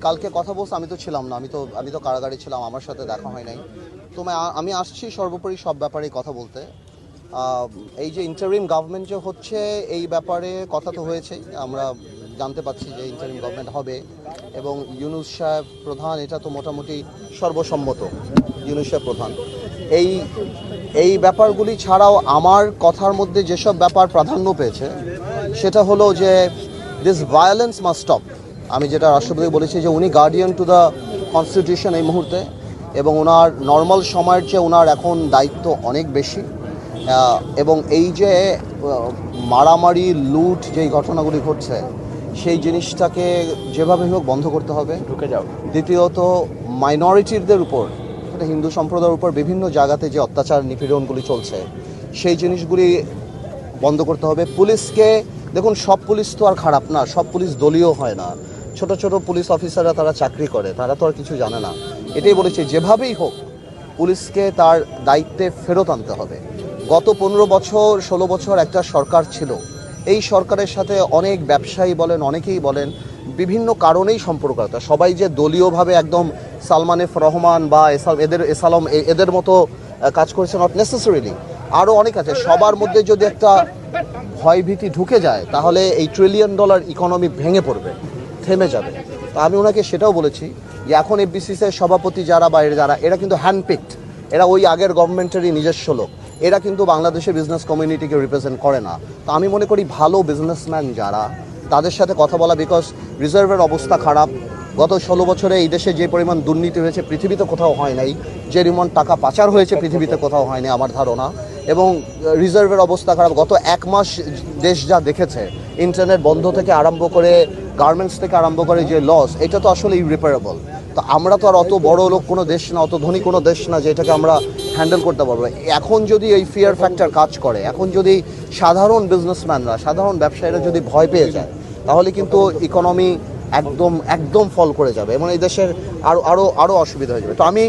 কালকে কথা বলছি, আমি তো ছিলাম না, আমি তো কারাগারে ছিলাম, আমার সাথে দেখা হয় নাই। তো আমি আসছি সর্বোপরি সব ব্যাপারেই কথা বলতে। এই যে ইন্টারিম গভর্নমেন্ট যে হচ্ছে এই ব্যাপারে কথা তো হয়েছেই, আমরা জানতে পাচ্ছি যে ইন্টারিম গভর্নমেন্ট হবে এবং ইউনূস সাহেব প্রধান, এটা তো মোটামুটি সর্বসম্মত, ইউনূস সাহেব প্রধান। এই এই ব্যাপারগুলি ছাড়াও আমার কথার মধ্যে যেসব ব্যাপার প্রাধান্য পেয়েছে সেটা হলো যে দিস ভায়োলেন্স মাস্ট স্টপ। আমি যেটা রাষ্ট্রপতি বলেছি যে উনি গার্ডিয়ান টু দ্য কনস্টিটিউশন এই মুহূর্তে, এবং ওনার নর্মাল সময়ের চেয়ে ওনার এখন দায়িত্ব অনেক বেশি। এবং এই যে মারামারি লুট যেই ঘটনাগুলি ঘটছে সেই জিনিসটাকে যেভাবে হোক বন্ধ করতে হবে। দ্বিতীয়ত মাইনরিটিদের উপর, সেটা হিন্দু সম্প্রদায়ের উপর বিভিন্ন জায়গাতে যে অত্যাচার নিপীড়নগুলি চলছে সেই জিনিসগুলি বন্ধ করতে হবে। পুলিশকে দেখুন, সব পুলিশ তো আর খারাপ না, সব পুলিশ দলীয় হয় না। ছোট ছোট পুলিশ অফিসাররা তারা চাকরি করে, তারা তো আর কিছু জানে না। এটাই বলেছি, যেভাবেই হোক পুলিশকে তার দায়িত্বে ফেরত আনতে হবে। গত 15 বছর 16 বছর একটা সরকার ছিল, এই সরকারের সাথে অনেক ব্যবসায়ী বলেন, অনেকেই বলেন, বিভিন্ন কারণেই সম্পর্ক আছে। সবাই যে দলীয়ভাবে একদম সালমান এফ রহমান বা এসালম এদের মতো কাজ করেছে নট নেসেসারিলি, আরও অনেক আছে। সবার মধ্যে যদি একটা ভয়ভীতি ঢুকে যায় তাহলে এই $1 ট্রিলিয়ন ইকোনমি ভেঙে পড়বে, থেমে যাবে। তো আমি ওনাকে সেটাও বলেছি যে এখন এফবিসিসির সভাপতি যারা বা যারা, এরা কিন্তু হ্যান্ডপিকড, এরা ওই আগের গভর্নমেন্টেরই নিজস্ব লোক, এরা কিন্তু বাংলাদেশের বিজনেস কমিউনিটিকে রিপ্রেজেন্ট করে না। তো আমি মনে করি ভালো বিজনেসম্যান যারা, তাদের সাথে কথা বলা, বিকজ রিজার্ভের অবস্থা খারাপ। গত 16 বছরে এই দেশে যে পরিমাণ দুর্নীতি হয়েছে পৃথিবীতে কোথাও হয় নাই, যে পরিমাণ টাকা পাচার হয়েছে পৃথিবীতে কোথাও হয়নি আমার ধারণা, এবং রিজার্ভের অবস্থা খারাপ। গত 1 মাস দেশ যা দেখেছে, ইন্টারনেট বন্ধ থেকে আরম্ভ করে গার্মেন্টস থেকে আরম্ভ করে যে লস, এটা তো আসলে ইরিপেয়ারেবল। তো আমরা তো আর অত বড় লোক কোনো দেশ না, অত ধনী কোনো দেশ না যে এটাকে আমরা হ্যান্ডেল করতে পারবো। এখন যদি এই ফিয়ার ফ্যাক্টর কাজ করে, এখন যদি সাধারণ বিজনেসম্যানরা, সাধারণ ব্যবসায়ীরা যদি ভয় পেয়ে যায়, তাহলে কিন্তু ইকোনমি একদম ফল করে যাবে এবং এই দেশের আরও অসুবিধা হয়ে যাবে। তো আমি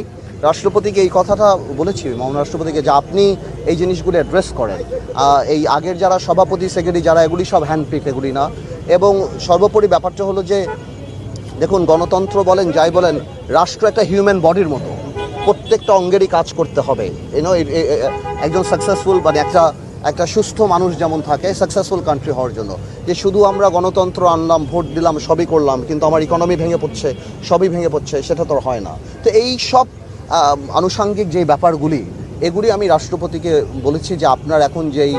রাষ্ট্রপতিকে এই কথাটা বলেছি, মাননীয় রাষ্ট্রপতিকে, যে আপনি এই জিনিসগুলো অ্যাড্রেস করেন। এই আগের যারা সভাপতি সেক্রেটারি যারা, এগুলি সব হ্যান্ডপিক, এগুলি না। এবং সর্বোপরি ব্যাপারটা হলো যে দেখুন, গণতন্ত্র বলেন যাই বলেন, রাষ্ট্র একটা হিউম্যান বডির মতো, প্রত্যেকটা অঙ্গেরই কাজ করতে হবে। একজন সাকসেসফুল মানে একটা সুস্থ মানুষ যেমন থাকে সাকসেসফুল কান্ট্রি হওয়ার জন্য, যে শুধু আমরা গণতন্ত্র আনলাম, ভোট দিলাম, সবই করলাম, কিন্তু আমার ইকোনমি ভেঙে পড়ছে, সবই ভেঙে পড়ছে, সেটা তো হয় না। তো এই সব আনুষাঙ্গিক যে ব্যাপারগুলি, এগুলি আমি রাষ্ট্রপতিকে বলেছি যে আপনার এখন যেই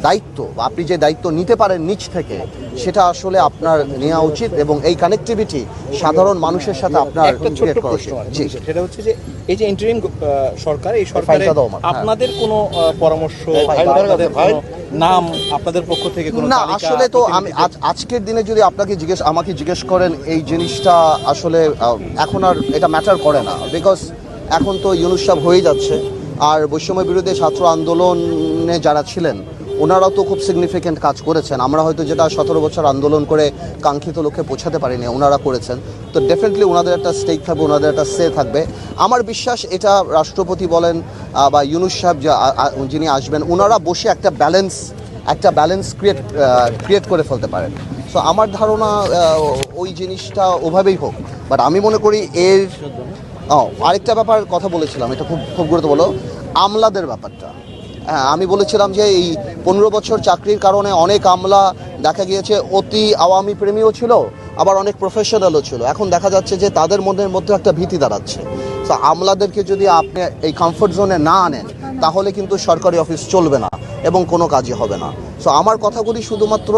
দায়িত্ব, আপনি যে দায়িত্ব নিতে পারেন নিজ থেকে, সেটা আসলে আপনার নেওয়া উচিত এবং এই কানেক্টিভিটি সাধারণ মানুষের সাথে আপনার ক্রিয়েট করা উচিত। জি, সেটা হচ্ছে যে এই যে ইন্টারিম সরকার, এই সরকারে আপনাদের কোনো পরামর্শ, নাম আপনাদের পক্ষ থেকে কোনো না, আসলে তো আমি আজকের দিনে যদি আমাকে জিজ্ঞেস করেন এই জিনিসটা, আসলে এখন আর এটা ম্যাটার করে না, বিকজ এখন তো ইউনূস সাহেব হয়ে যাচ্ছে। আর বৈষম্য বিরোধী ছাত্র আন্দোলনে যারা ছিলেন ওনারাও তো খুব সিগনিফিক্যান্ট কাজ করেছেন। আমরা হয়তো যেটা 17 বছর আন্দোলন করে কাঙ্ক্ষিত লক্ষ্যে পৌঁছাতে পারিনি, ওনারা করেছেন। তো ডেফিনেটলি ওনাদের একটা স্টেক থাকবে, ওনাদের একটা সে থাকবে। আমার বিশ্বাস এটা রাষ্ট্রপতি বলেন বা ইউনূস সাহেব যিনি আসবেন, ওনারা বসে একটা ব্যালেন্স ক্রিয়েট করে ফেলতে পারেন। সো আমার ধারণা ওই জিনিসটা ওভাবেই হোক। বাট আমি মনে করি আরেকটা ব্যাপার কথা বলেছিলাম, এটা খুব গুরুত্বপূর্ণ, আমলাদের ব্যাপারটা। হ্যাঁ, আমি বলেছিলাম যে এই 15 বছর চাকরির কারণে অনেক আমলা দেখা গিয়েছে অতি আওয়ামী প্রেমীও ছিল, আবার অনেক প্রফেশনালও ছিল। এখন দেখা যাচ্ছে যে তাদের মধ্যে একটা ভীতি দাঁড়াচ্ছে। তো আমলাদেরকে যদি আপনি এই কমফোর্ট জোনে না আনেন, তাহলে কিন্তু সরকারি অফিস চলবে না এবং কোনো কাজই হবে না। সো আমার কথাগুলি শুধুমাত্র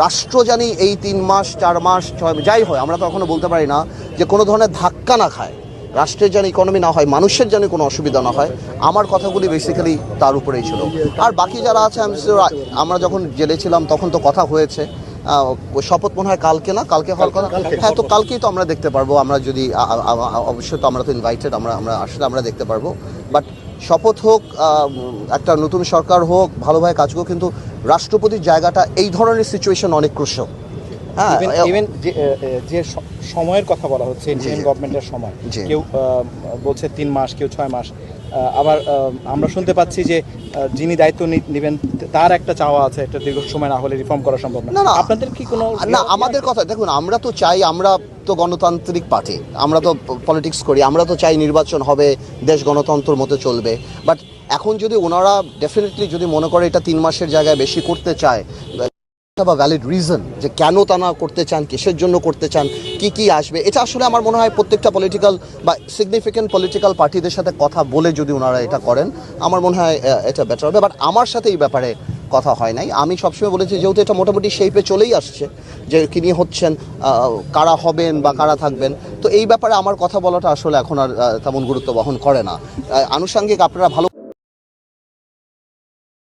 রাষ্ট্র জানি এই 3 মাস 4 মাস 6 যাই হয়, আমরা তো এখনও বলতে পারি না, যে কোনো ধরনের ধাক্কা না খায়, রাষ্ট্রের যেন ইকোনমি না হয়, মানুষের যেন কোনো অসুবিধা না হয়। আমার কথাগুলি বেসিক্যালি তার উপরেই ছিল। আর বাকি যারা আছে, আমরা যখন জেলে ছিলাম তখন তো কথা হয়েছে। শপথ মনে হয় কালকে হওয়ার কথা। হ্যাঁ, তো কালকেই তো আমরা দেখতে পারবো। আমরা যদি অবশ্যই তো আমরা তো ইনভাইটেড, আমরা আসলে আমরা দেখতে পারবো। বাট শপথ হোক, একটা নতুন সরকার হোক, ভালোভাবে কাজ হোক, কিন্তু রাষ্ট্রপতির জায়গাটা এই ধরনের সিচুয়েশন অনেক ক্রুশিয়াল। হ্যাঁ, ইভেন যে সময়ের কথা বলা হচ্ছে ইন্ডিয়ান গভর্নমেন্টের সময়, জি। কেউ বলছে 3 মাস, কেউ 6 মাস, আবার আমরা শুনতে পাচ্ছি যে যিনি দায়িত্ব নেবেন তার একটা চাওয়া আছে, একটা দীর্ঘ সময় না হলে রিফর্ম করা সম্ভব না, না। না। আপনাদের কি কোনো না, আমাদের কথা দেখুন, আমরা তো চাই, আমরা তো গণতান্ত্রিক পার্টি, আমরা তো পলিটিক্স করি, আমরা তো চাই নির্বাচন হবে, দেশ গণতন্ত্রের মতো চলবে। বাট এখন যদি ওনারা ডেফিনেটলি যদি মনে করে এটা 3 মাসের জায়গায় বেশি করতে চায়, বা ভ্যালিড রিজন যে কেন তা না করতে চান, কিসের জন্য করতে চান, কি কি আসবে, এটা আসলে আমার মনে হয় প্রত্যেকটা পলিটিক্যাল বা সিগনিফিক্যান্ট পলিটিক্যাল পার্টিদের সাথে কথা বলে যদি ওনারা এটা করেন, আমার মনে হয় এটা বেটার হবে। বাট আমার সাথে এই ব্যাপারে কথা হয় নাই। আমি সবসময় বলেছি, যেহেতু এটা মোটামুটি শেপে চলেই আসছে যে কিনি হচ্ছেন, কারা হবেন বা কারা থাকবেন, তো এই ব্যাপারে আমার কথা বলাটা আসলে এখন আর তেমন গুরুত্ব বহন করে না। আনুষঙ্গিক আপনারা ভালো